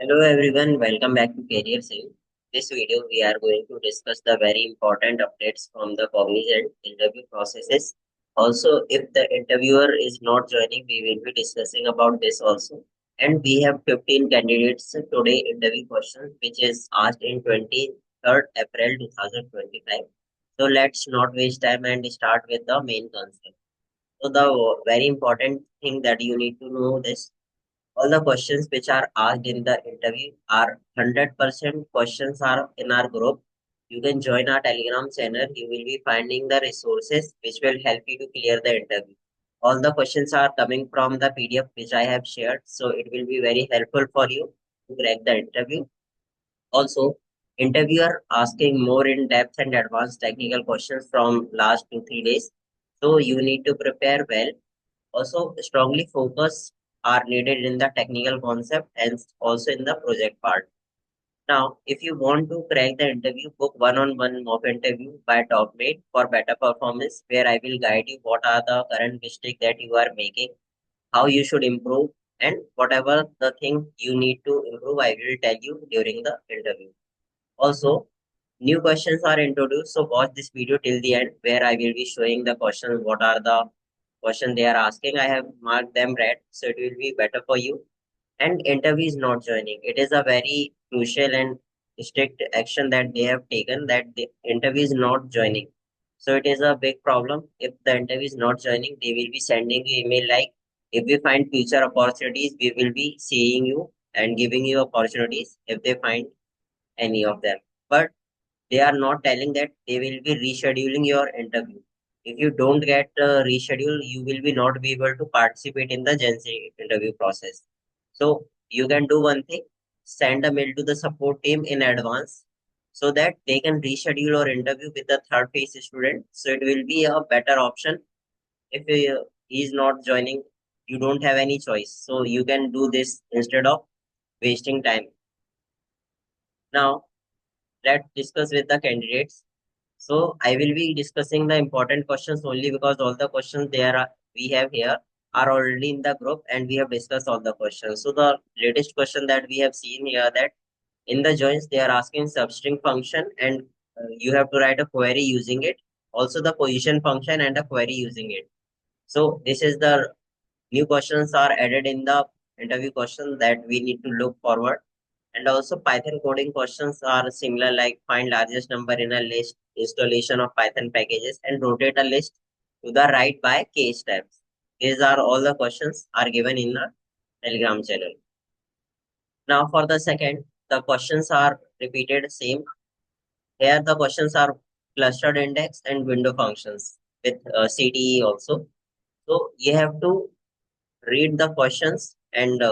Hello everyone, welcome back to Career Sync. This video we are going to discuss the very important updates from the Cognizant interview processes. Also, if the interviewer is not joining, we will be discussing about this also. And we have 15 candidates today interview questions which is asked in 23rd April 2025. So let's not waste time and start with the main concept. So the very important thing that you need to know this all the questions which are asked in the interview are 100% questions are in our group. You can join our Telegram channel. You will be finding the resources which will help you to clear the interview. All the questions are coming from the PDF which I have shared. So it will be very helpful for you to crack the interview. Also, interviewer asking more in-depth and advanced technical questions from last 2 3 days. So you need to prepare well also, strongly focus are needed in the technical concept and also in the project part. Now, if you want to crack the interview, book one-on-one mock interview by top mate for better performance, where I will guide you what are the current mistakes that you are making, how you should improve, and whatever the thing you need to improve, I will tell you during the interview. Also, new questions are introduced, so watch this video till the end where I will be showing the questions, what are the questions they are asking. I have marked them red, so it will be better for you. And interview is not joining. It is a very crucial and strict action that they have taken that the interview is not joining. So it is a big problem. If the interview is not joining, they will be sending you email like if we find future opportunities, we will be seeing you and giving you opportunities if they find any of them. But they are not telling that they will be rescheduling your interview. If you don't get rescheduled, you will be not be able to participate in the GenC interview process. So you can do one thing, send a mail to the support team in advance so that they can reschedule your interview with the third phase student. So it will be a better option. If he is not joining, you don't have any choice. So you can do this instead of wasting time. Now let's discuss with the candidates. So I will be discussing the important questions only because all the questions we have here are already in the group and we have discussed all the questions. So the latest question that we have seen here that in the joins they are asking substring function and you have to write a query using it. Also the position function and a query using it. So this is the new questions are added in the interview question that we need to look forward. And also Python coding questions are similar like find largest number in a list, installation of Python packages, and rotate a list to the right by k steps. These are all the questions are given in the Telegram channel. Now for the second, the questions are repeated same. Here the questions are clustered index and window functions with CTE also. So you have to read the questions and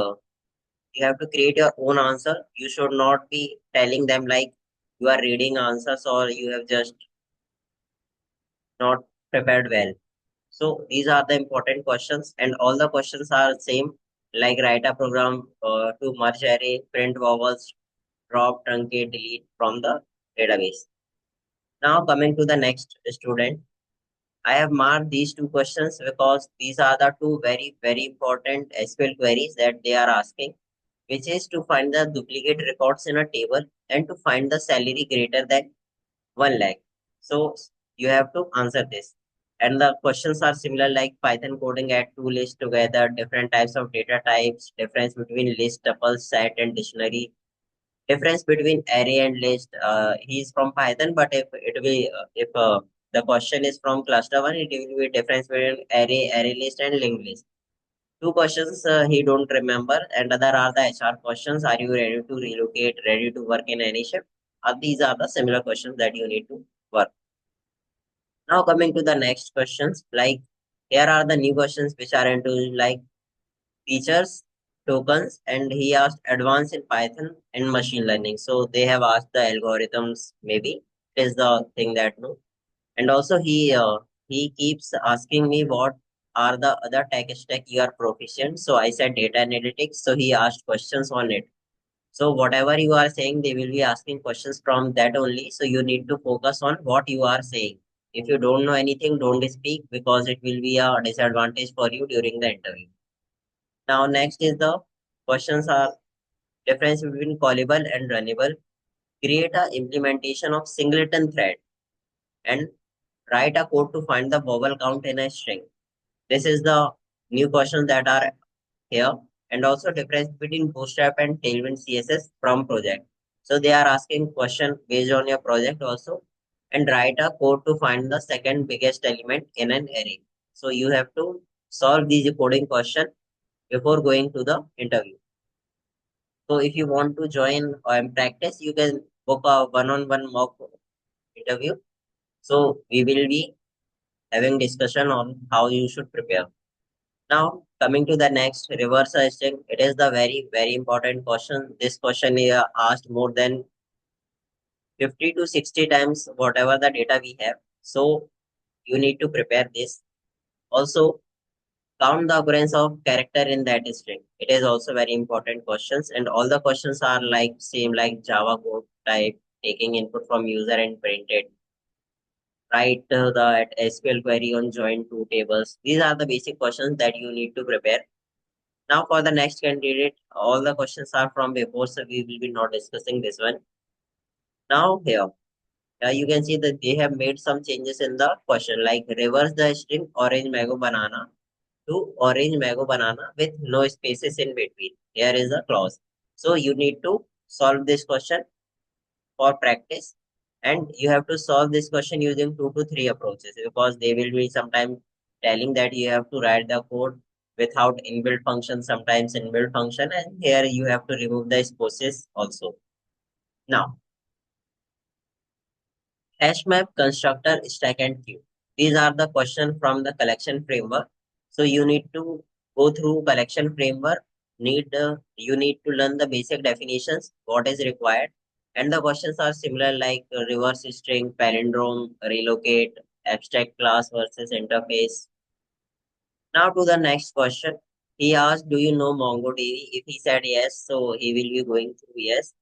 you have to create your own answer. You should not be telling them like you are reading answers or you have just not prepared well. So these are the important questions, and all the questions are same. Like write a program to merge array, print vowels, drop, truncate, delete from the database. Now coming to the next student, I have marked these two questions because these are the two very important SQL queries that they are asking, which is to find the duplicate records in a table and to find the salary greater than 1 lakh. So you have to answer this. And the questions are similar like Python coding add two lists together, different types of data types, difference between list, tuple, set, and dictionary, difference between array and list. He's from Python, but if the question is from cluster one, it will be difference between array list, and linked list. Two questions he don't remember, and other are the HR questions. Are you ready to relocate? Ready to work in any shift? These are the similar questions that you need to work. Now coming to the next questions, like here are the new questions which are into like features, tokens, and he asked advanced in Python and machine learning. So they have asked the algorithms, maybe is the thing that no. And also he keeps asking me what are the other tech stack you are proficient. So I said data analytics. So he asked questions on it. So whatever you are saying, they will be asking questions from that only. So you need to focus on what you are saying. If you don't know anything, don't speak because it will be a disadvantage for you during the interview. Now next is the questions are Difference between callable and runnable. Create a implementation of singleton thread and write a code to find the vowel count in a string. This is the new questions that are here, and also difference between Bootstrap and Tailwind CSS from project. So they are asking question based on your project also, and write a code to find the second biggest element in an array. So you have to solve these coding question before going to the interview. So if you want to join and practice, you can book a one-on-one mock interview. So we will be having discussion on how you should prepare. Now, coming to the next reverse testing, it is the very important question. This question is asked more than 50 to 60 times, whatever the data we have. So, you need to prepare this. Also, count the occurrence of character in that string. It is also very important questions, and all the questions are like same like Java code type, taking input from user and printed. Write the SQL query on join two tables. These are the basic questions that you need to prepare. Now for the next candidate, all the questions are from before, so we will be not discussing this one. Now here, you can see that they have made some changes in the question, like reverse the string orange mango banana to orange mango banana with no spaces in between. Here is a clause. So you need to solve this question for practice, and you have to solve this question using 2 to 3 approaches, because they will be sometimes telling that you have to write the code without inbuilt function, sometimes inbuilt function, and here you have to remove the spaces also. Now, hash map, constructor, stack and queue, these are the questions from the collection framework. So you need to go through collection framework. You need to learn the basic definitions what is required, and the questions are similar like reverse string, palindrome, relocate, abstract class versus interface. Now to the next question. He asked, "Do you know MongoDB?" If he said yes, so he will be going through yes,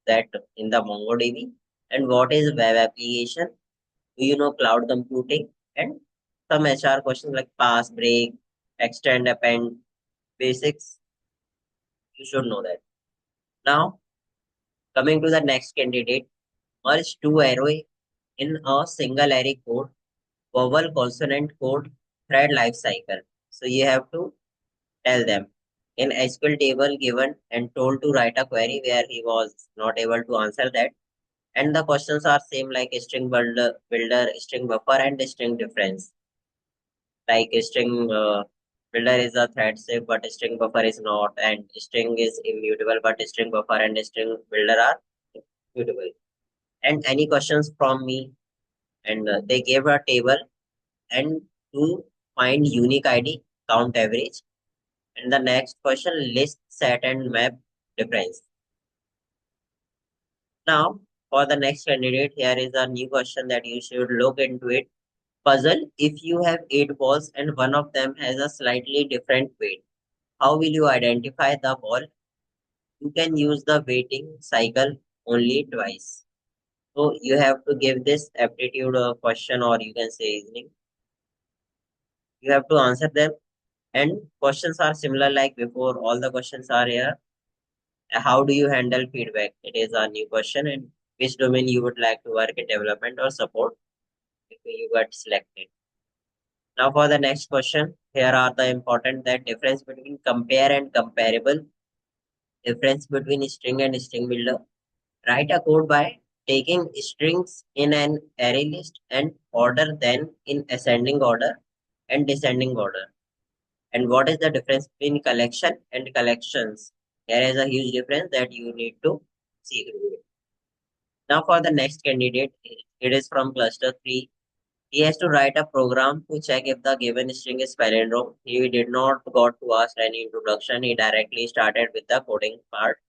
that in the MongoDB. And what is web application? Do you know cloud computing? And some HR questions like pass, break, extend, append, basics. You should know that. Now, coming to the next candidate, merge two array in a single array code, vowel consonant code, thread lifecycle. So you have to tell them. In SQL table given and told to write a query where he was not able to answer that. And the questions are same like string builder, string buffer, and string difference. Like string builder is a thread safe, but string buffer is not, and string is immutable, but string buffer and string builder are mutable. And any questions from me? And they gave a table and to find unique ID, count average. And the next question, list, set, and map difference. Now, for the next candidate, here is a new question that you should look into it. Puzzle, if you have 8 balls and one of them has a slightly different weight, how will you identify the ball? You can use the weighting cycle only twice. So you have to give this aptitude question, or you can say reasoning. You have to answer them, and questions are similar like before. All the questions are here. How do you handle feedback? It is a new question, and which domain you would like to work in, development or support if you got selected. Now for the next question, here are the important that difference between compare and comparable, difference between string and string builder. Write a code by taking strings in an array list and order them in ascending order and descending order. And what is the difference between collection and collections? There is a huge difference that you need to see through it. Now for the next candidate, it is from cluster 3. He has to write a program to check if the given string is palindrome. He did not got to ask any introduction. He directly started with the coding part.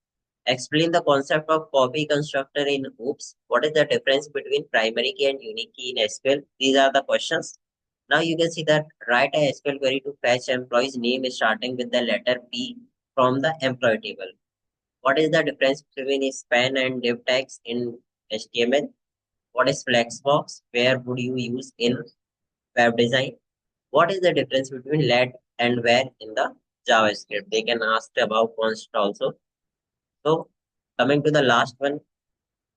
Explain the concept of copy constructor in OOPS. What is the difference between primary key and unique key in SQL? These are the questions. Now you can see that write a SQL query to fetch employee's name starting with the letter P from the employee table. What is the difference between span and div tags in HTML? What is flexbox? Where would you use in web design? What is the difference between let and where in the JavaScript? They can ask about const also. So coming to the last one,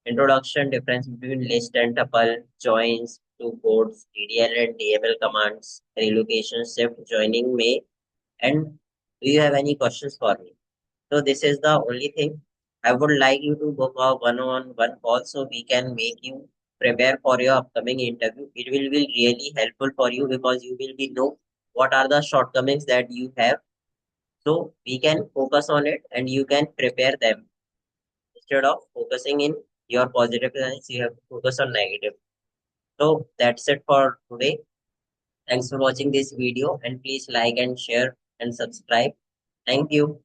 introduction, difference between list and tuple, joins, two codes, DDL and DML commands, relocation, shift, joining may, and do you have any questions for me? So this is the only thing. I would like you to book a one-on-one call so we can make you prepare for your upcoming interview. It will be really helpful for you because you will be know what are the shortcomings that you have. So we can focus on it and you can prepare them. Instead of focusing in your positive things, you have to focus on negative. So that's it for today. Thanks for watching this video and please like and share and subscribe. Thank you.